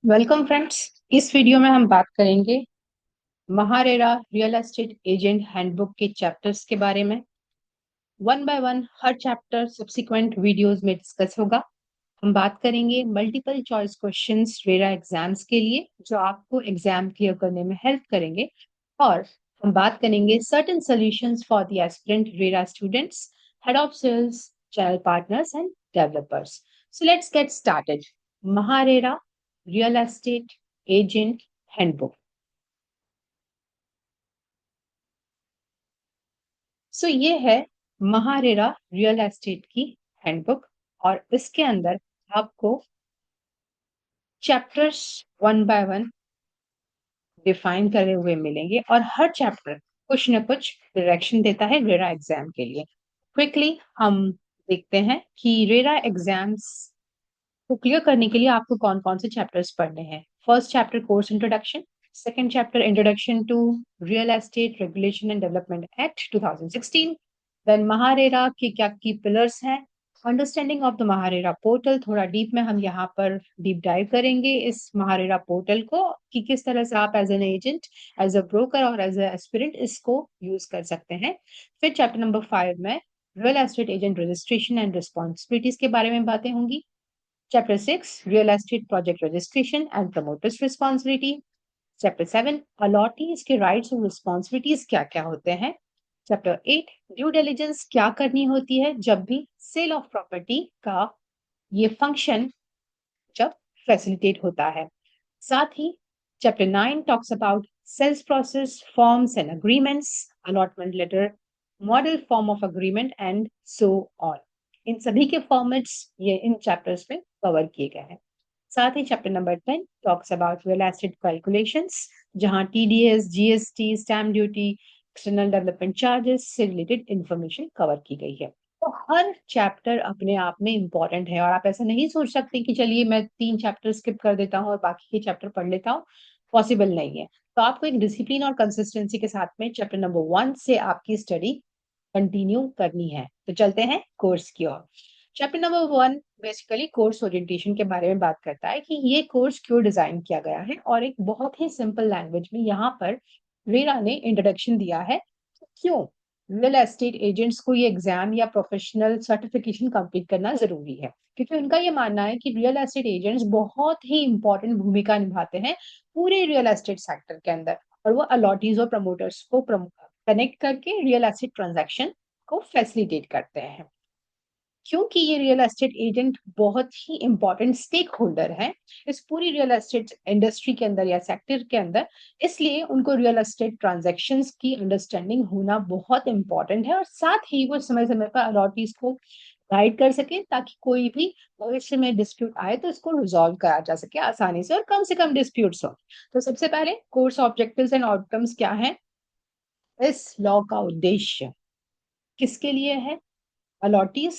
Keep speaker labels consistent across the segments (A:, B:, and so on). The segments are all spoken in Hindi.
A: Welcome friends. इस वीडियो में हम बात करेंगे MahaRERA real estate agent handbook के चैप्टर्स के बारे में। One by one her chapter subsequent videos में डिस्कस होगा। हम बात करेंगे multiple choice questions RERA exams के लिए जो आपको एग्जाम क्लियर करने में हेल्प करेंगे। और हम बात करेंगे certain solutions for the aspirant RERA students, head of sales, channel partners and developers. So let's get started. MahaRERA real estate agent handbook. So ये है महारेरा रियल एस्टेट की हैंडबुक और इसके अंदर आपको chapters one by one define करे हुए मिलेंगे और हर चैप्टर कुछ न कुछ डायरेक्शन देता है रेरा एग्जाम के लिए। क्विकली हम देखते हैं कि रेरा एग्जाम्स को क्लियर करने के लिए आपको कौन कौन से चैप्टर्स पढ़ने हैं। First chapter course introduction, second chapter introduction to real estate regulation and development act 2016। Then MahaRERA के क्या की पिलर्स हैं, understanding of the MahaRERA portal. थोड़ा डीप में हम यहाँ पर डीप डाइव करेंगे इस महारेरा पोर्टल को कि किस तरह से आप as an agent, as a broker और एज अ एस्पिरेंट इसको यूज कर सकते हैं। फिर चैप्टर नंबर 5 में real estate agent registration and responsibilities के बारे में बातें होंगी। Chapter 6, Real Estate Project Registration and Promoters Responsibility. Chapter 7, Allottees के rights और responsibilities क्या क्या होते हैं। Chapter 8, Due Diligence क्या करनी होती है जब भी Sale of Property का ये function जब facilitate होता है। साथ ही Chapter 9 talks about sales process, forms and agreements, allotment letter, model form of agreement and so on. इन सभी के फॉर्मेट्स ये इन चैप्टर्स में कवर किए गए हैं। साथ ही chapter number 10 talks about real estate calculations, जहां TDS, GST, stamp duty, external development charges से रिलेटेड इंफॉर्मेशन कवर की गई है। तो हर चैप्टर अपने आप में इंपॉर्टेंट है और आप ऐसा नहीं सोच सकते कि चलिए मैं 3 चैप्टर स्किप कर देता हूँ और बाकी के चैप्टर पढ़ लेता हूँ। पॉसिबल नहीं है। तो आपको एक डिसिप्लिन और कंसिस्टेंसी के साथ में चैप्टर नंबर 1 से आपकी स्टडी कंटिन्यू करनी है। तो चलते हैं कोर्स की ओर। Chapter number 1 basically course orientation के बारे में बात करता है कि ये कोर्स क्यों डिजाइन किया गया है और एक बहुत ही सिंपल लैंग्वेज में यहाँ पर रेरा ने इंट्रोडक्शन दिया है कि क्यों रियल एस्टेट एजेंट्स को ये एग्जाम या प्रोफेशनल सर्टिफिकेशन कंप्लीट करना जरूरी है। क्योंकि उनका ये मानना है कि रियल एस्टेट एजेंट्स बहुत ही इंपॉर्टेंट भूमिका निभाते हैं पूरे रियल एस्टेट सेक्टर के अंदर और वो अलॉटीज और प्रमोटर्स को कनेक्ट करके रियल एस्टेट ट्रांजैक्शन को फैसिलिटेट करते हैं। क्योंकि ये रियल एस्टेट एजेंट बहुत ही इंपॉर्टेंट स्टेक होल्डर है इस पूरी रियल एस्टेट इंडस्ट्री के अंदर या सेक्टर के अंदर, इसलिए उनको रियल एस्टेट ट्रांजैक्शंस की अंडरस्टैंडिंग होना बहुत इंपॉर्टेंट है और साथ ही वो समय समय पर अलॉटीज को गाइड कर सके ताकि कोई भी भविष्य में डिस्प्यूट आए तो इसको रिजॉल्व करा जा सके आसानी से कम डिस्प्यूट्स हो। तो सबसे पहले कोर्स ऑब्जेक्टिव्स एंड आउटकम्स क्या है। इस लॉ का उद्देश्य किसके लिए है? अलॉटीज,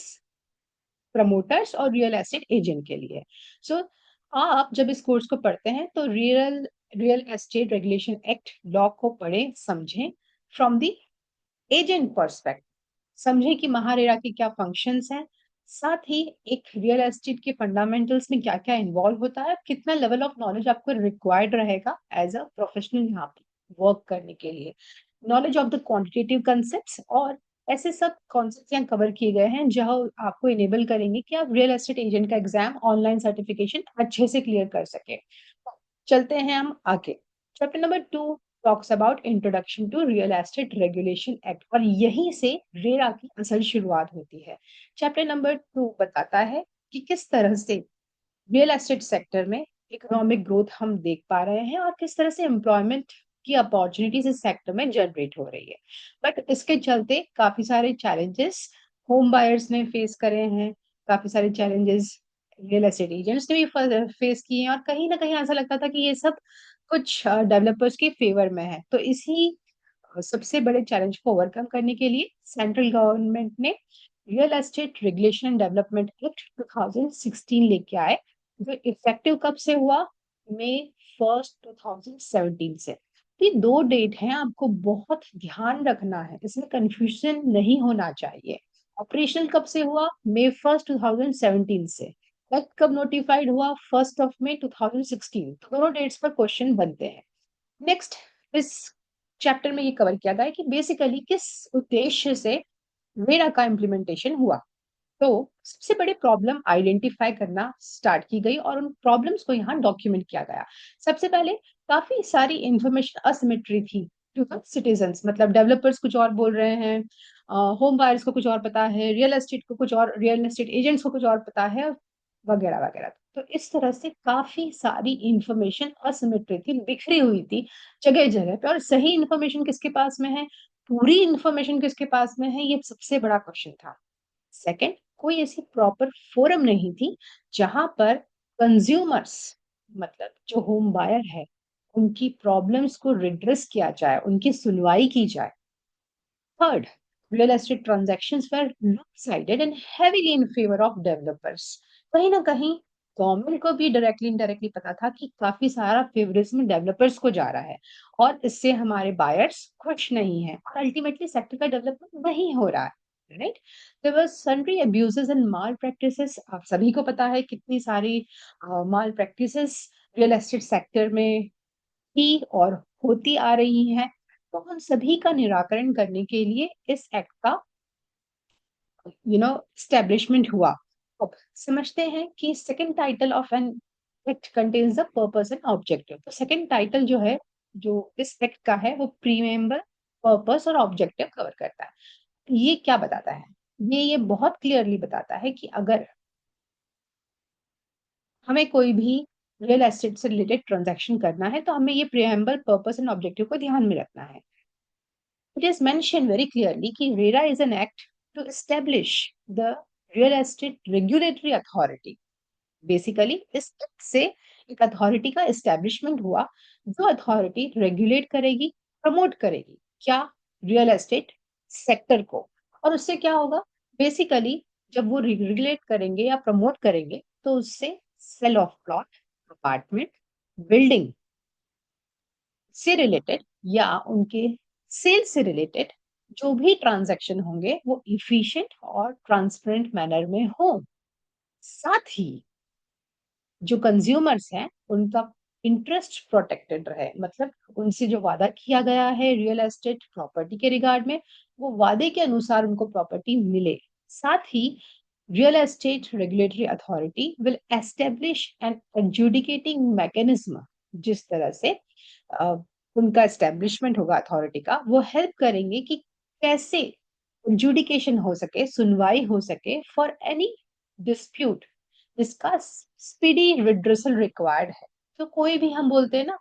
A: प्रमोटर्स और रियल एस्टेट एजेंट के लिए। सो आप जब इस कोर्स को पढ़ते हैं तो real real estate regulation act law को पढ़ें, समझें फ्रॉम द एजेंट पर्सपेक्टिव। समझें कि महारेरा के क्या फंक्शंस हैं, साथ ही एक रियल एस्टेट के फंडामेंटल्स में क्या क्या इन्वॉल्व होता है, कितना लेवल ऑफ नॉलेज आपको रिक्वायर्ड रहेगा एज अ प्रोफेशनल यहाँ पे वर्क करने के लिए। Knowledge of the quantitative concepts और ऐसे सब कॉन्सेप्ट्स यहाँ कवर किए गए हैं जहां आपको इनेबल करेंगे कि आप रियल एस्टेट एजेंट का एग्जाम ऑनलाइन सर्टिफिकेशन अच्छे से क्लियर कर सके। चलते हैं हम आगे। Chapter number 2 talks about introduction to real estate regulation act और यहीं से रेरा की असल शुरुआत होती है। चैप्टर नंबर 2 बताता है कि किस तरह से रियल एस्टेट सेक्टर में इकोनॉमिक ग्रोथ हम देख पा रहे हैं और किस तरह से एम्प्लॉयमेंट की अपॉर्चुनिटीज इस सेक्टर में जनरेट हो रही है। बट इसके चलते काफी सारे चैलेंजेस होम बायर्स ने फेस करे हैं, काफी सारे चैलेंजेस रियल एस्टेट एजेंट्स ने भी फेस किए हैं और कहीं ना कहीं ऐसा लगता था कि ये सब कुछ डेवलपर्स के फेवर में है। तो इसी सबसे बड़े चैलेंज को ओवरकम करने के लिए सेंट्रल गवर्नमेंट ने real estate regulation and development act 2016 लेके आए जो इफेक्टिव कब से हुआ? मई 1 2017 से। तो ये 2 डेट हैं, आपको बहुत ध्यान रखना है, इसमें कंफ्यूजन नहीं होना चाहिए। ऑपरेशनल कब से हुआ? मई 1 2017 से। एक्ट कब नोटिफाइड हुआ? 1 May 2016। तो दोनों डेट्स पर क्वेश्चन बनते हैं। नेक्स्ट, इस चैप्टर में ये कवर किया गया है कि बेसिकली किस उद्देश्य से रेरा का इम्प्लीमेंटेशन हुआ। तो सबसे बड़ी प्रॉब्लम आइडेंटिफाई करना स्टार्ट की गई और उन प्रॉब्लम्स को यहाँ डॉक्यूमेंट किया गया। सबसे पहले काफी सारी इंफॉर्मेशन असिमेट्री थी टू द सिटीजन्स, मतलब डेवलपर्स कुछ और बोल रहे हैं, होम बायर्स को कुछ और पता है, रियल एस्टेट को कुछ और, रियल एस्टेट एजेंट्स को कुछ और पता है, वगैरह वगैरह। तो इस तरह से काफी सारी इंफॉर्मेशन असिमेट्री थी, बिखरी हुई थी जगह जगह पे, और सही इंफॉर्मेशन किसके पास में है, पूरी इंफॉर्मेशन किसके पास में है, ये सबसे बड़ा क्वेश्चन था। सेकंड, कोई ऐसी प्रॉपर फोरम नहीं थी जहां पर कंज्यूमर्स, मतलब जो होम बायर है, उनकी प्रॉब्लम्स को रिड्रेस किया जाए, उनकी सुनवाई की जाए। Third, real estate transactions were lopsided and heavily in favor of developers. कहीं ना कहीं गवर्नमेंट को भी डायरेक्टली इनडायरेक्टली पता था कि काफी सारा फेवरिज्म डेवलपर्स को जा रहा है और इससे हमारे बायर्स खुश नहीं है और अल्टीमेटली सेक्टर का डेवलपमेंट नहीं हो रहा है, right. There was sundry abuses and malpractices. आप सभी को पता है कितनी सारी malpractices real estate sector में थी और होती आ रही हैं। तो उन सभी का निराकरण करने के लिए इस एक्ट का स्टैब्लिशमेंट हुआ। अब समझते हैं कि second title of an act contains the purpose and objective. तो सेकंड टाइटल जो है, जो इस एक्ट का है, वो प्रीमेंबर, पर्पस और ऑब्जेक्टिव कवर करता है। ये क्या बताता है? ये बहुत क्लियरली बताता है कि अगर हमें कोई भी रियल एस्टेट से रिलेटेड ट्रांजैक्शन करना है तो हमें ये प्रीएम्बल, पर्पस एंड ऑब्जेक्टिव को ध्यान में रखना है। It is mentioned very clearly कि RERA is an act to establish the real estate regulatory authority. Basically इस act से एक अथॉरिटी का एस्टेब्लिशमेंट हुआ जो अथॉरिटी रेगुलेट करेगी, प्रमोट करेगी क्या, रियल एस्टेट सेक्टर को। और उससे क्या होगा? बेसिकली जब वो रेगुलेट करेंगे या प्रमोट करेंगे तो उससे sale of plot, apartment, building से रिलेटेड या उनके सेल से रिलेटेड जो भी ट्रांजैक्शन होंगे वो इफिशिएंट और ट्रांसपेरेंट मैनर में हो। साथ ही जो कंज्यूमर्स हैं उनका इंटरेस्ट प्रोटेक्टेड रहे, मतलब उनसे जो वादा किया गया है रियल एस्टेट प्रॉपर्टी के रिगार्ड में, वो वादे के अनुसार उनको प्रॉपर्टी मिले। साथ ही real estate regulatory authority will establish an adjudicating mechanism. जिस तरह से अ, उनका एस्टेब्लिशमेंट होगा अथॉरिटी का, वो हेल्प करेंगे कि कैसे एडजुडिकेशन हो सके, सुनवाई हो सके फॉर एनी डिस्प्यूट जिसका स्पीडी रिड्रेसल रिक्वायर्ड है। तो कोई भी हम बोलते हैं ना,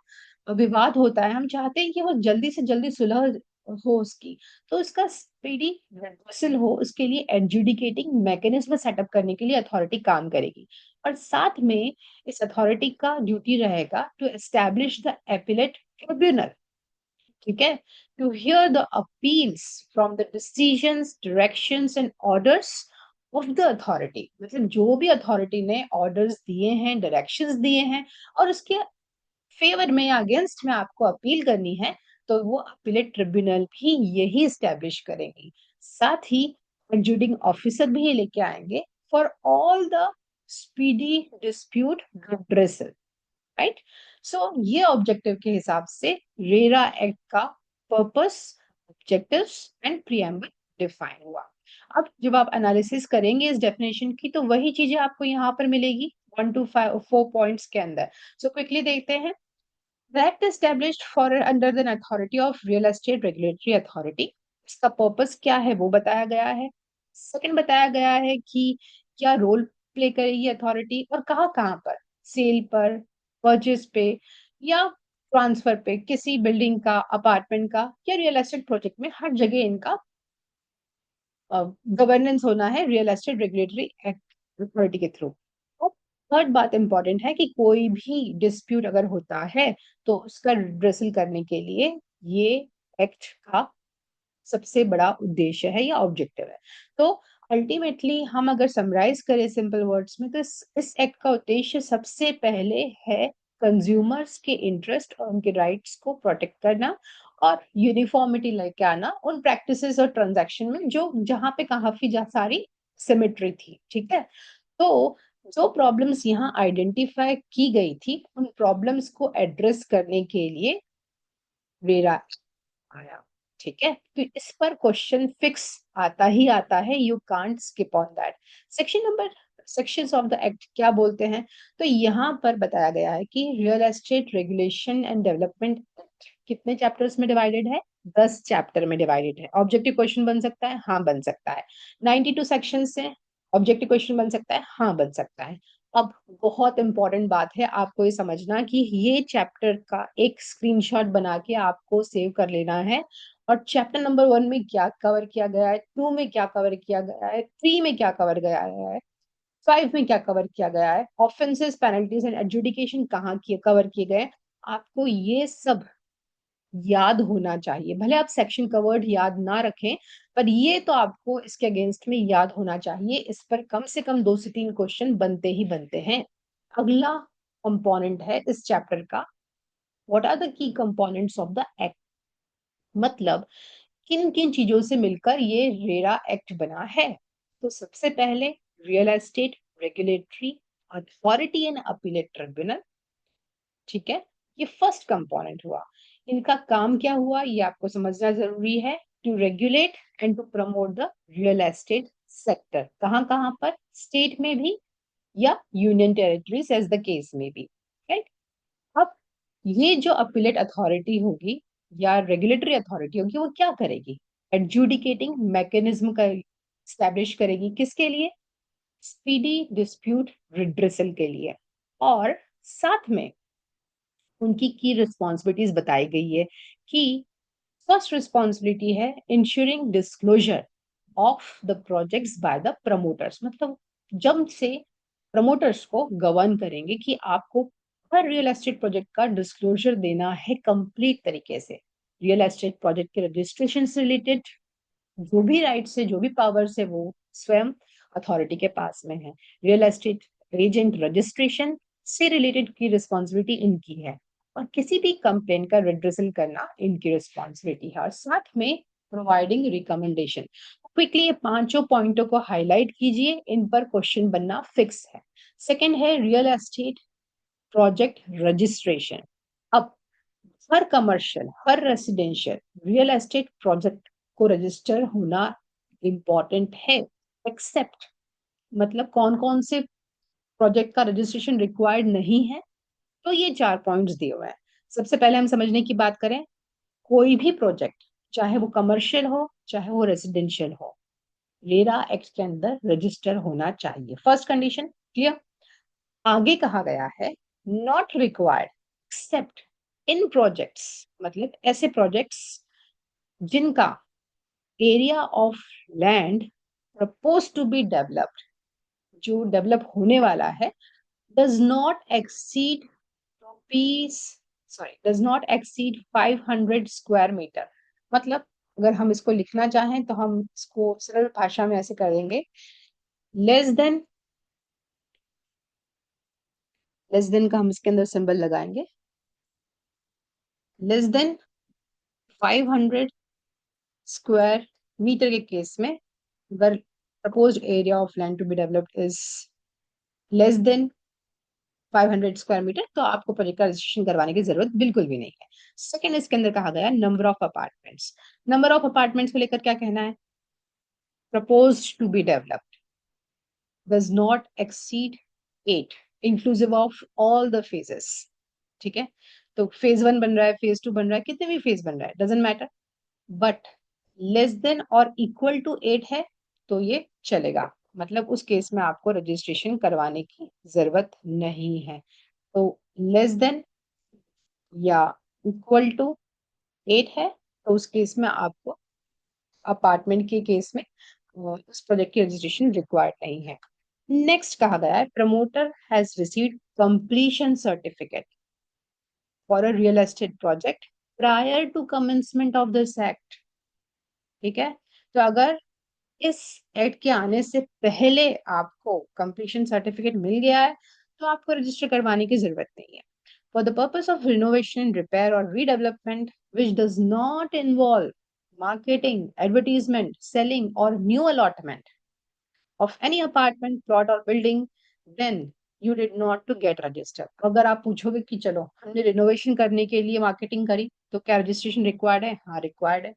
A: विवाद होता है, हम चाहते हैं कि वो जल्दी से जल्दी सुलह हो उसकी, तो इसका स्पीडी रिड्रेसल हो उसके लिए एडजुडिकेटिंग मैकेनिज्म सेटअप करने के लिए अथॉरिटी काम करेगी। और साथ में इस अथॉरिटी का ड्यूटी रहेगा to establish the appellate tribunal, ठीक है, to hear the appeals from the decisions, directions and orders of the authority. मतलब जो भी अथॉरिटी ने ऑर्डर्स दिए हैं, डायरेक्शंस दिए हैं और उसके फेवर में या अगेंस्ट में आपको अपील करनी है, तो वो अपीलेट ट्रिब्यूनल भी यही स्टैब्लिश करेंगी। साथ ही एडजुडिंग ऑफिसर भी ये लेके आएंगे for all the speedy dispute redressal, right. So ये ऑब्जेक्टिव के हिसाब से रेरा एक्ट का purpose, objectives and preamble define हुआ। अब जब आप एनालिसिस करेंगे इस डेफिनेशन की तो वही चीजें आपको यहाँ पर मिलेगी 1 to 4 पॉइंट्स के अंदर। सो क्विकली देखते हैं। The act established for under the authority of real estate regulatory authority। इसका पर्पस क्या है वो बताया गया है। सेकंड, बताया गया है कि क्या रोल प्ले करेगी अथॉरिटी और कहाँ कहाँ पर, सेल पर, परचेज पे या ट्रांसफर पे, किसी बिल्डिंग का, अपार्टमेंट का या रियल एस्टेट प्रोजेक्ट में, हर जगह इनका गवर्नेंस होना है real estate regulatory act authority के थ्रू। और थर्ड बात इंपॉर्टेंट है कि कोई भी डिस्प्यूट अगर होता है तो उसका रिड्रेसल करने के लिए ये एक्ट का सबसे बड़ा उद्देश्य है या ऑब्जेक्टिव है। तो अल्टीमेटली हम अगर समराइज करें सिंपल वर्ड्स में तो इस एक्ट का उद्देश्य सबसे पहले है कंज्यूमर्स के इंटरेस्ट और उनके राइट्स को प्रोटेक्ट करना और यूनिफॉर्मिटी लेके आना उन प्रैक्टिसेस और ट्रांजैक्शन में जो जहां पे काफी सारी सिमेट्री थी, ठीक है। तो जो प्रॉब्लम्स यहाँ आइडेंटिफाई की गई थी उन प्रॉब्लम्स को एड्रेस करने के लिए रेरा आया। ठीक है, तो इस पर क्वेश्चन फिक्स आता ही आता है, you can't skip on that. Sections of the act क्या बोलते हैं, तो यहाँ पर बताया गया है कि real estate regulation and development act कितने चैप्टर्स में डिवाइडेड है, 10 चैप्टर में डिवाइडेड है। ऑब्जेक्टिव क्वेश्चन बन सकता है, हाँ बन सकता है। 92 सेक्शन से ऑब्जेक्टिव क्वेश्चन बन सकता है, हाँ बन सकता है। अब बहुत इंपॉर्टेंट बात है आपको ये समझना कि ये चैप्टर का एक स्क्रीनशॉट बना के आपको सेव कर लेना है, और चैप्टर नंबर 1 में क्या कवर किया गया है, 2 में क्या कवर किया गया है, 3 में क्या कवर गया है, 5 में क्या कवर किया गया है, ऑफेंसेस पेनल्टीज एंड एडजुडिकेशन कहाँ किए कवर किए गए, आपको ये सब याद होना चाहिए। भले आप सेक्शन कवर्ड याद ना रखें, पर ये तो आपको इसके अगेंस्ट में याद होना चाहिए। इस पर कम से कम 2 से 3 क्वेश्चन बनते ही बनते हैं। अगला कंपोनेंट है इस चैप्टर का, what are the key components of the act, मतलब किन किन चीजों से मिलकर ये रेरा एक्ट बना है। तो सबसे पहले real estate regulatory authority and appellate tribunal. ठीक है, ये फर्स्ट कंपोनेंट हुआ। इनका काम क्या हुआ ये आपको समझना जरूरी है। To regulate and to promote the real estate sector, कहाँ कहाँ पर, स्टेट में भी या union territories as the case में भी। राइट, अब ये जो अपीलेट अथॉरिटी होगी या रेगुलेटरी अथॉरिटी होगी वो क्या करेगी, एडजुडिकेटिंग मैकेनिज्म का स्टैब्लिश करेगी, किसके लिए, स्पीडी डिस्प्यूट रिड्रेसल के लिए। और साथ में उनकी की रिस्पॉन्सिबिलिटीज बताई गई है कि फर्स्ट रिस्पॉन्सिबिलिटी है ensuring disclosure of the projects by the promoters, मतलब जब से प्रमोटर्स को गवर्न करेंगे कि आपको हर रियल एस्टेट प्रोजेक्ट का डिस्क्लोजर देना है कंप्लीट तरीके से। रियल एस्टेट प्रोजेक्ट के रजिस्ट्रेशन से रिलेटेड जो भी राइट्स है, जो भी पावर्स है, वो स्वयं अथॉरिटी के पास में है। रियल एस्टेट एजेंट रजिस्ट्रेशन से रिलेटेड की रिस्पॉन्सिबिलिटी इनकी है, और किसी भी कंप्लेन का रिड्रेसल करना इनकी रिस्पॉन्सिबिलिटी है, और साथ में प्रोवाइडिंग रिकमेंडेशन। क्विकली ये पांचों पॉइंटों को हाईलाइट कीजिए, इन पर क्वेश्चन बनना फिक्स है। सेकंड है रियल एस्टेट प्रोजेक्ट रजिस्ट्रेशन। अब हर कमर्शियल, हर रेसिडेंशियल रियल एस्टेट प्रोजेक्ट को रजिस्टर होना इम्पॉर्टेंट है, एक्सेप्ट, मतलब कौन कौन से प्रोजेक्ट का रजिस्ट्रेशन रिक्वायर्ड नहीं है, तो ये 4 पॉइंट्स दिए हुए हैं। सबसे पहले हम समझने की बात करें, कोई भी प्रोजेक्ट चाहे वो कमर्शियल हो चाहे वो रेसिडेंशियल हो, रेरा एक्ट के अंदर रजिस्टर होना चाहिए, फर्स्ट कंडीशन। क्लियर, आगे कहा गया है not required except in projects, मतलब ऐसे प्रोजेक्ट्स जिनका area of land propose to be developed, जो डेवलप होने वाला है, does not exceed rupees does not exceed 500 square metre. मतलब अगर हम इसको लिखना चाहें तो हम इसको सरल भाषा में ऐसे कर देंगे, लेस देन, लेस देन का हम इसके अंदर सिंबल लगाएंगे, लेस देन 500 स्क्वायर मीटर के केस में, अगर proposed area of land to be developed is less than 500 square metre, तो आपको प्रोजेक्ट का रजिस्ट्रेशन करवाने की जरूरत बिल्कुल भी नहीं है। सेकंड, इसके अंदर कहा गया number of apartments. Number of apartments को लेकर क्या कहना है, proposed to be developed does not exceed 8 inclusive of all the phases. ठीक है, तो फेज 1 बन रहा है, फेज 2 बन रहा है, कितने भी फेज बन रहा है doesn't matter, but less than और इक्वल टू 8 है तो ये चलेगा, मतलब उस केस में आपको रजिस्ट्रेशन करवाने की जरूरत नहीं है। तो लेस देन या इक्वल टू 8 है तो उस केस में आपको, अपार्टमेंट के केस में उस प्रोजेक्ट की रजिस्ट्रेशन रिक्वायर्ड नहीं है। नेक्स्ट कहा गया है promoter has received completion certificate for a real estate project prior to commencement of this act. ठीक है, तो अगर इस एक्ट के आने से पहले आपको कंप्लीशन सर्टिफिकेट मिल गया है तो आपको रजिस्टर करवाने की जरूरत नहीं है। For the purpose of renovation, repair और redevelopment which does not involve marketing, advertisement, selling और new allotment of any apartment, plot or building, then you did not to get register. अगर आप पूछोगे कि चलो हमने रिनोवेशन करने के लिए मार्केटिंग करी तो क्या रजिस्ट्रेशन रिक्वायर्ड है? हाँ रिक्वायर्ड है।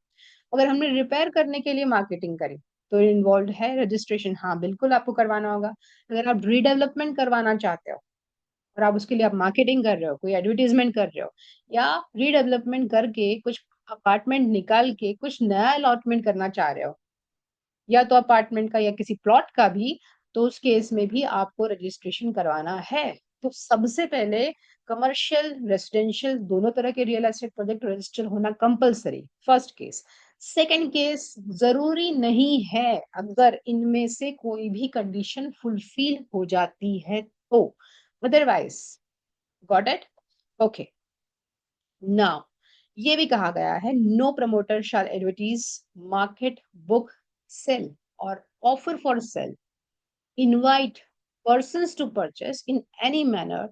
A: अगर हमने रिपेयर करने के लिए मार्केटिंग करी तो इन्वॉल्व है रजिस्ट्रेशन, हाँ बिल्कुल आपको करवाना होगा। अगर आप रीडेवलपमेंट करवाना चाहते हो और आप उसके लिए आप मार्केटिंग कर रहे हो, कोई एडवर्टीजमेंट कर रहे हो, या रीडेवलपमेंट करके कुछ अपार्टमेंट निकाल के कुछ नया अलॉटमेंट करना चाह रहे हो, या तो अपार्टमेंट का या किसी प्लॉट का भी, तो उस केस में भी आपको रजिस्ट्रेशन करवाना है। तो सबसे पहले कमर्शियल रेसिडेंशियल दोनों तरह के रियल एस्टेट प्रोजेक्ट रजिस्टर होना compulsory, first case. Second case, जरूरी नहीं है, अगर इनमें से कोई भी कंडीशन फुलफिल हो जाती है तो, otherwise. Got it? Okay. Now ये भी कहा गया है, नो प्रमोटर शैल एडवर्टीज, मार्केट, बुक, सेल और offer for sale, invite persons to purchase in any manner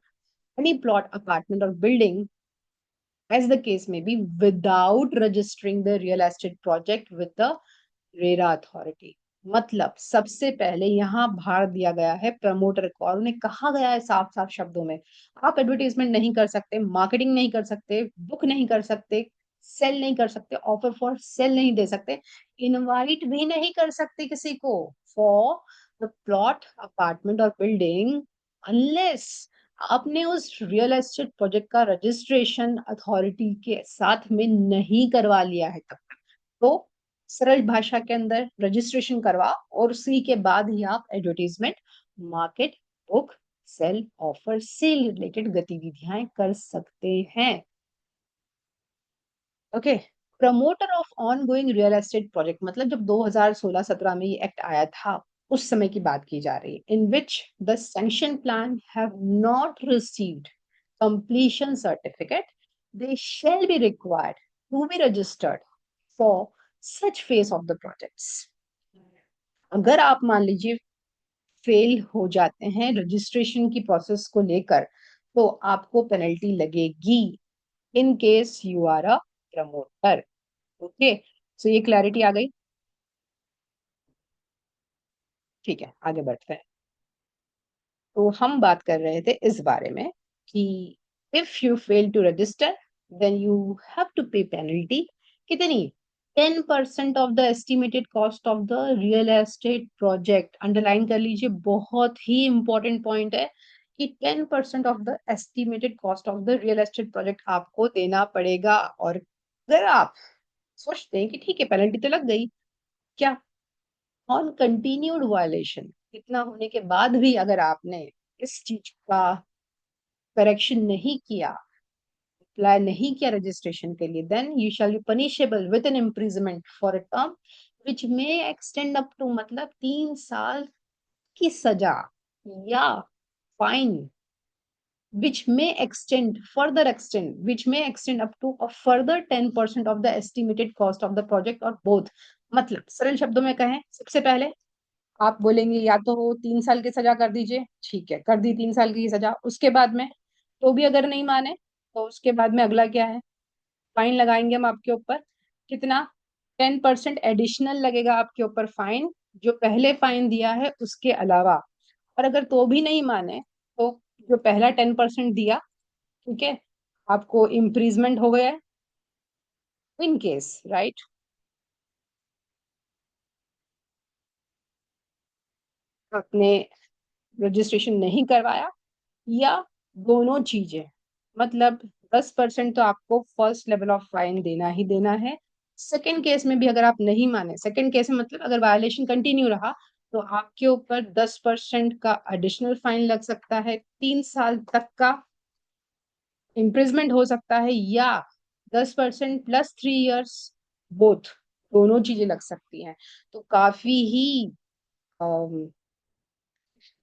A: any plot, apartment or building, as the case may be, without registering the real estate project with the RERA authority. मतलब सबसे पहले यहाँ भार दिया गया है प्रमोटर को, और उन्हें कहा गया है साफ साफ शब्दों में, आप एडवर्टीजमेंट नहीं कर सकते, मार्केटिंग नहीं कर सकते, बुक नहीं कर सकते, सेल नहीं कर सकते, ऑफर फॉर सेल नहीं दे सकते, इनवाइट भी नहीं कर सकते किसी को फॉर द प्लॉट, अपार्टमेंट और बिल्डिंग, अनलेस आपने उस रियल एस्टेट प्रोजेक्ट का रजिस्ट्रेशन अथॉरिटी के साथ में नहीं करवा लिया है तब तक। तो सरल भाषा के अंदर रजिस्ट्रेशन करवा और उसी के बाद ही आप advertisement, market, book, sale, offer से रिलेटेड गतिविधियां कर सकते हैं। Okay. Promoter of on going real estate project, मतलब जब 2016-17 में ये एक्ट आया था उस समय की बात की जा रही है, in which the sanction plan have not received completion certificate, they shall be required to be registered for such phase of the projects। अगर आप मान लीजिए फेल हो जाते हैं रजिस्ट्रेशन की प्रोसेस को लेकर, तो आपको पेनल्टी लगेगी in case you are a promoter. Okay, so ये क्लैरिटी आ गई। ठीक है, आगे बढ़ते हैं। तो हम बात कर रहे थे इस बारे में कि if you fail to register then you have to pay penalty. कितनी? 10% of the estimated cost of the real estate project. Underline कर लीजिए, बहुत ही इंपॉर्टेंट पॉइंट है कि 10% of the estimated cost of the real estate project आपको देना पड़ेगा। और अगर आप सोचते हैं कि ठीक है पेनल्टी तो लग गई, क्या ऑन कंटिन्यूड वायलेशन, इतना होने के बाद भी अगर आपने इस चीज का करेक्शन नहीं किया, अप्लाई नहीं किया रजिस्ट्रेशन के लिए, then you shall be punishable with an imprisonment for a term which may extend up to, मतलब 3 साल की सजा, या fine which may extend up to a further 10% of the estimated cost of the project or both। मतलब सरल शब्दों में कहें, सबसे पहले आप बोलेंगे या तो 3 साल की सजा कर दीजिए, ठीक है कर दी 3 साल की सजा, उसके बाद में तो भी अगर नहीं माने तो उसके बाद में अगला क्या है, फाइन लगाएंगे हम आपके ऊपर। कितना? 10% एडिशनल लगेगा आपके ऊपर फाइन, जो पहले फाइन दिया है उसके अलावा। और अगर तो भी नहीं माने तो जो पहला 10% दिया, ठीक है, आपको इम्प्रीजमेंट हो गया इन केस, राइट। आपने रजिस्ट्रेशन नहीं करवाया, या दोनों चीजें, मतलब 10% तो आपको फर्स्ट लेवल ऑफ फाइन देना ही देना है। सेकेंड केस में भी अगर आप नहीं माने, सेकेंड केस में मतलब अगर वायलेशन कंटिन्यू रहा, तो आपके ऊपर 10% का एडिशनल फाइन लग सकता है, 3 साल तक का इम्प्रिजमेंट हो सकता है, या 10% प्लस 3 इयर्स, बोथ, दोनों चीजें लग सकती हैं। तो काफी ही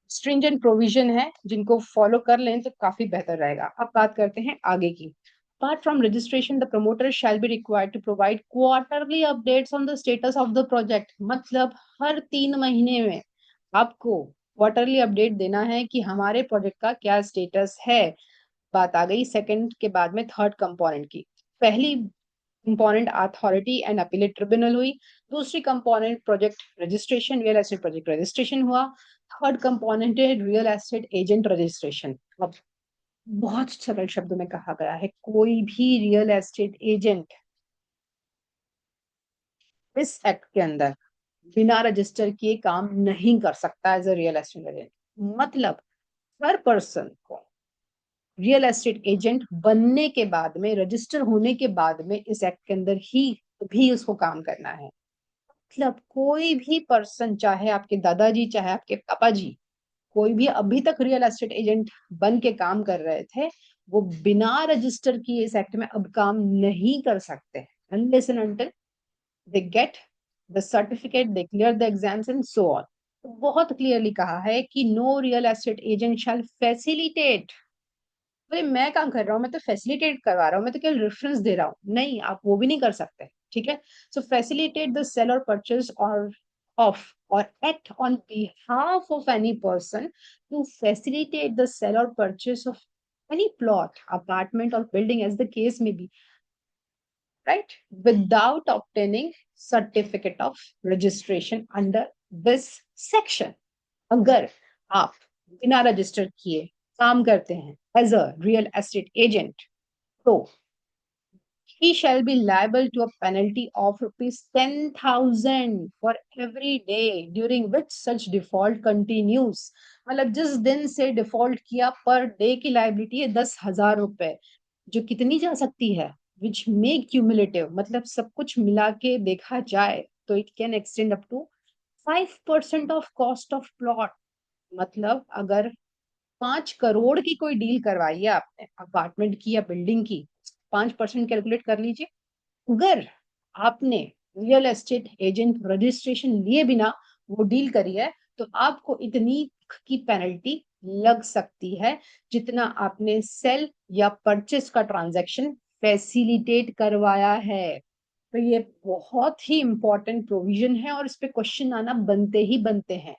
A: स्ट्रिंजेंट प्रोविजन है, जिनको फॉलो कर लें तो काफी बेहतर रहेगा। अब बात करते हैं आगे की। Apart from registration, the promoter shall be required to provide quarterly updates on the status of the project। मतलब हर 3 महीने में आपको क्वार्टरली अपडेट देना है कि हमारे प्रोजेक्ट का क्या स्टेटस है। बात आ गई सेकंड के बाद में थर्ड कंपोनेंट की। पहली component authority and appellate tribunal हुई, दूसरी component project registration, real estate project registration हुआ, थर्ड कंपोनेंट है रियल एस्टेट एजेंट रजिस्ट्रेशन। अब बहुत सरल शब्दों में कहा गया है, कोई भी रियल एस्टेट एजेंट इस एक्ट के अंदर बिना रजिस्टर किए काम नहीं कर सकता as a real estate agent. मतलब हर पर्सन को रियल एस्टेट एजेंट बनने के बाद में, रजिस्टर होने के बाद में इस एक्ट के अंदर ही भी उसको काम करना है। मतलब कोई भी पर्सन, चाहे आपके दादाजी चाहे आपके पापा जी, कोई भी अभी तक रियल एस्टेट एजेंट बन के काम कर रहे थे, वो बिना रजिस्टर किए इस एक्ट में अब काम नहीं कर सकते unless and until they get the certificate, they clear the exams and so on। तो बहुत क्लियरली कहा है कि नो रियल एस्टेट एजेंट शैल फैसिलिटेट। अरे मैं काम कर रहा हूँ, मैं तो फैसिलिटेट करवा रहा हूँ, मैं तो केवल रेफरेंस दे रहा हूँ, नहीं आप वो भी नहीं कर सकते। ठीक है, सो फैसिलिटेट द सेल और परचेज और of or act on behalf of any person to facilitate the sale or purchase of any plot, apartment or building as the case may be, right, without obtaining certificate of registration under this section। अगर आप बिना रजिस्टर किए काम करते हैं as a real estate agent, तो he shall be liable to a penalty of rupees 10,000 for every day during which such default continues। मतलब जिस दिन से डिफॉल्ट किया पर डे की लाइबिलिटी है 10,000 रुपए, जो कितनी जा सकती है, विच मे क्यूमुलेटिव, मतलब सब कुछ मिला के देखा जाए तो it can extend up to 5% of cost of plot. मतलब अगर 5 करोड़ की कोई डील करवाई है आपने अपार्टमेंट की या बिल्डिंग की, 5% कैलकुलेट कर लीजिए। अगर आपने रियल एस्टेट एजेंट रजिस्ट्रेशन लिए बिना वो डील करी है, तो आपको इतनी की पेनल्टी लग सकती है जितना आपने सेल या परचेस का ट्रांजैक्शन फैसिलिटेट करवाया है। तो ये बहुत ही इंपॉर्टेंट प्रोविजन है और इस पे क्वेश्चन आना बनते ही बनते हैं।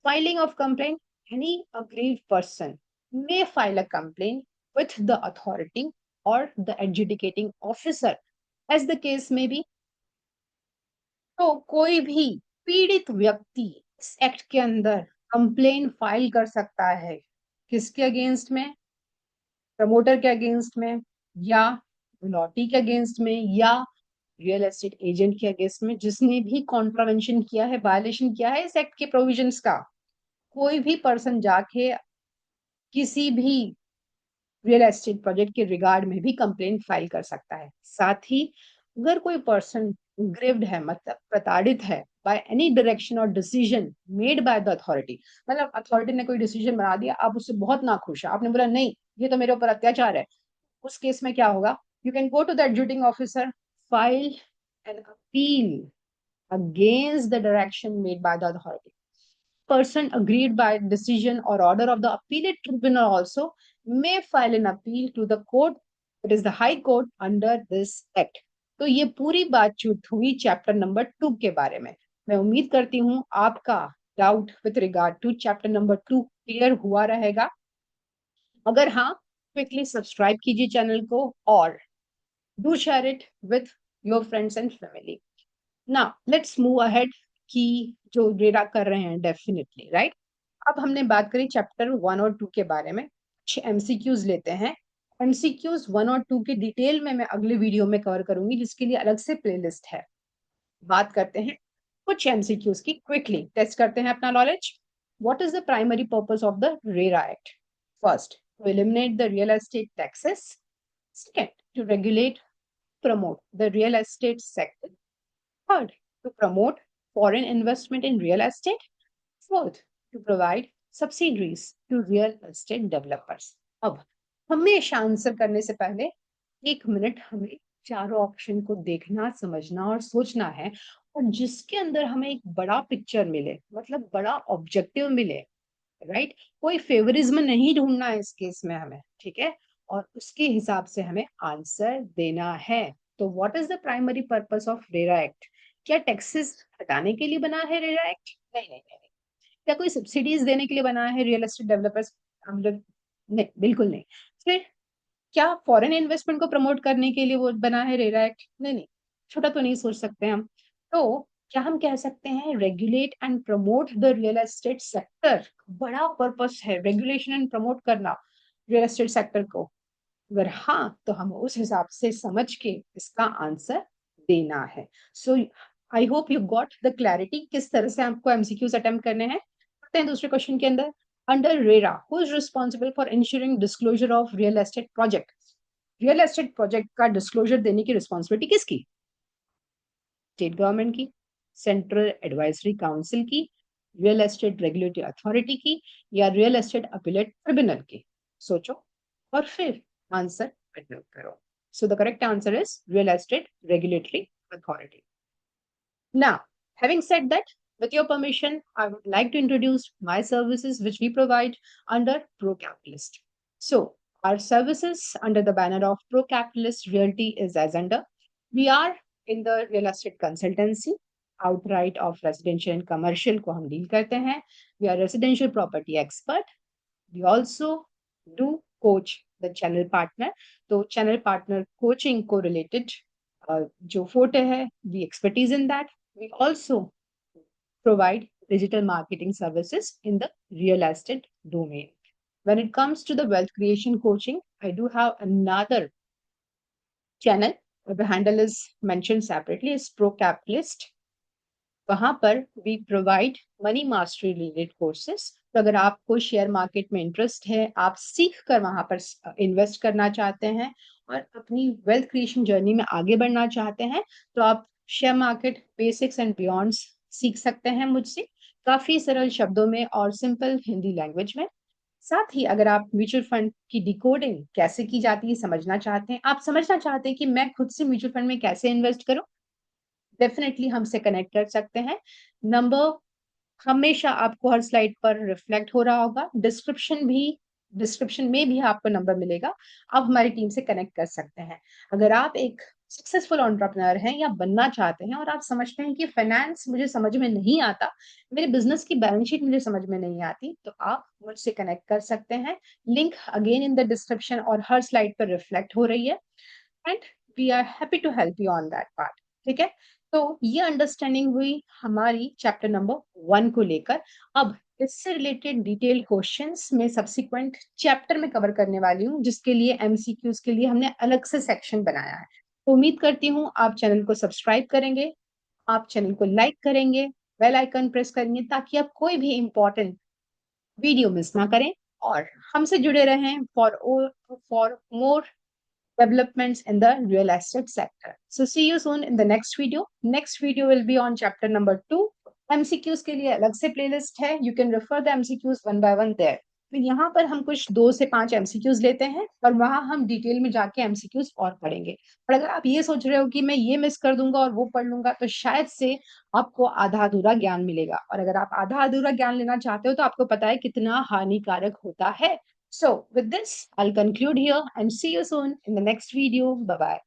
A: Filing of complaint, any aggrieved person may file a complaint with the authority or the adjudicating officer as the case may be। तो कोई भी पीड़ित व्यक्ति इस एक्ट के अंदर कंप्लेन फाइल कर सकता है। किसके अगेंस्ट में? प्रमोटर के अगेंस्ट में, या लॉटी के अगेंस्ट में, या रियल एस्टेट एजेंट के अगेंस्ट में, जिसने भी कॉन्ट्रावेंशन किया है, वायलेशन किया है इस एक्ट के प्रोविजंस का। कोई भी पर्सन जाके किसी भी रियल एस्टेट प्रोजेक्ट के रिगार्ड में भी कंप्लेंट फाइल कर सकता है। साथ ही अगर कोई पर्सन ग्रिव्ड है, मतलब प्रताड़ित है बाय एनी डायरेक्शन और decision made by the authority, मतलब अथॉरिटी ने कोई डिसीजन बना दिया, आप उससे बहुत नाखुश है, आपने बोला नहीं ये तो मेरे ऊपर अत्याचार है, उस केस में क्या होगा? You can go to the adjudicating officer, file an appeal against the direction made by the authority. Person aggrieved by decision or order of the appellate tribunal also may file an appeal to the court, it is the high court under this act। तो ये पूरी बातचीत हुई चैप्टर नंबर 2 के बारे में। मैं उम्मीद करती हूँ आपका doubt with regard to chapter number 2 clear हुआ रहेगा। अगर हाँ, क्विकली सब्सक्राइब कीजिए चैनल को और do share it with your friends and family. Now let's move ahead कि जो रेरा कर रहे हैं डेफिनेटली राइट। अब हमने बात करी चैप्टर 1 और 2 के बारे में, कुछ एमसीक्यूज लेते हैं। एमसीक्यूज 1 और 2 की डिटेल में मैं अगले वीडियो में कवर करूंगी, जिसके लिए अलग से प्लेलिस्ट है। बात करते हैं कुछ एमसीक्यूज की, क्विकली टेस्ट करते हैं अपना knowledge. What is the primary purpose of the RERA act? First, to eliminate the real estate taxes. Second, to regulate promote the real estate sector। Third, to promote foreign investment in real estate। Fourth, to provide subsidies to real estate developers। अब हमेशा आंसर करने से पहले 1 मिनट हमें चारों ऑप्शन को देखना, समझना और सोचना है, और जिसके अंदर हमें एक बड़ा पिक्चर मिले, मतलब बड़ा ऑब्जेक्टिव मिले, राइट। कोई फेवरिज्म नहीं ढूंढना है इस केस में हमें, ठीक है, और उसके हिसाब से हमें आंसर देना है। तो what is the primary purpose of RERA act? क्या टैक्सेस हटाने के लिए बना है रेरा एक्ट? नहीं नहीं नहीं। क्या कोई सब्सिडीज देने के लिए बना है रियल एस्टेट डेवलपर्स? हम लोग नहीं, बिल्कुल नहीं। फिर क्या फॉरेन इन्वेस्टमेंट को प्रमोट करने के लिए वो बना है रेरा एक्ट? नहीं नहीं, छोटा तो नहीं सोच सकते हम। तो क्या हम कह सकते हैं regulate and promote the real estate sector? बड़ा पर्पस है रेगुलेशन एंड प्रमोट करना रियल एस्टेट सेक्टर को। अगर हाँ, तो हम उस हिसाब से समझ के इसका आंसर देना है। So I hope you got the clarity किस तरह से आपको एमसीक्यूज अटेम्प्ट करने हैं। बढ़ते हैं दूसरे क्वेश्चन के अंदर। Under RERA who is responsible for ensuring disclosure of real estate project? Real estate project का डिस्क्लोजर देने की रिस्पॉन्सिबिलिटी किसकी? स्टेट गवर्नमेंट की, सेंट्रल एडवाइजरी काउंसिल की, रियल एस्टेट रेगुलेटरी अथॉरिटी की, या रियल एस्टेट अपीलेट ट्रिब्यूनल की? सोचो और फिर आंसर फाइनल करो। So the correct answer is real estate regulatory authority. Now, having said that, with your permission, I would like to introduce my services which we provide under ProCapitalist. So, our services under the banner of ProCapitalist Realty is as under. We are in the real estate consultancy, outright of residential and commercial को हम डील करते हैं. We are residential property expert. We also do coach the channel partner. तो channel partner coaching को related जो forte है, we expertise in that. We also provide digital marketing services in the real estate domain. When it comes to the wealth creation coaching, I do have another channel. The handle is mentioned separately is Pro Capitalist. वहां पर we provide money mastery related courses. तो अगर आपको शेयर मार्केट में इंटरेस्ट है, आप सीख कर वहां पर इन्वेस्ट करना चाहते हैं और अपनी वेल्थ क्रिएशन जर्नी में आगे बढ़ना चाहते हैं, तो आप शेयर मार्केट बेसिक्स एंड बियॉन्ड्स सीख सकते हैं मुझसे, काफी सरल शब्दों में और सिंपल हिंदी लैंग्वेज में। साथ ही अगर आप म्यूचुअल फंड की डिकोडिंग कैसे की जाती है समझना चाहते हैं, आप समझना चाहते हैं कि मैं खुद से म्यूचुअल फंड में कैसे इन्वेस्ट करूं, डेफिनेटली हमसे कनेक्ट कर सकते हैं। नंबर हमेशा आपको हर स्लाइड पर रिफ्लेक्ट हो रहा होगा, डिस्क्रिप्शन में भी आपको नंबर मिलेगा। आप हमारी टीम से कनेक्ट कर सकते हैं। अगर आप एक सक्सेसफुल एंटरप्रेन्योर हैं या बनना चाहते हैं और आप समझते हैं कि फाइनेंस मुझे समझ में नहीं आता, मेरे बिजनेस की बैलेंस शीट मुझे समझ में नहीं आती, तो आप मुझसे कनेक्ट कर सकते हैं। Link again in the description और हर स्लाइड पर रिफ्लेक्ट हो रही है, and we are happy to help you on that part. ठीक है, तो ये अंडरस्टैंडिंग हुई हमारी चैप्टर नंबर 1 को लेकर। अब इससे रिलेटेड डिटेल क्वेश्चंस में सब्सिक्वेंट चैप्टर में कवर करने वाली हूँ, जिसके लिए एमसीक्यूज के लिए हमने अलग से सेक्शन बनाया है। तो उम्मीद करती हूँ आप चैनल को सब्सक्राइब करेंगे, आप चैनल को लाइक करेंगे, बेल आइकन प्रेस करेंगे, ताकि आप कोई भी इंपॉर्टेंट वीडियो मिस ना करें और हमसे जुड़े रहें for more developments in the real estate sector. So see you soon in the next video. Next video will be on chapter number 2. MCQs के लिए अलग से playlist है. You can refer the MCQs one by one there. फिर यहाँ पर हम कुछ 2 से 5 MCQs लेते हैं और वहां हम डिटेल में जाके MCQs और पढ़ेंगे। और अगर आप ये सोच रहे हो कि मैं ये मिस कर दूंगा और वो पढ़ लूंगा, तो शायद से आपको आधा अधूरा ज्ञान मिलेगा, और अगर आप आधा अधूरा ज्ञान लेना चाहते हो तो आपको पता है कितना हानिकारक होता है। So with this, I'll conclude here and see you soon in the next video. Bye-bye.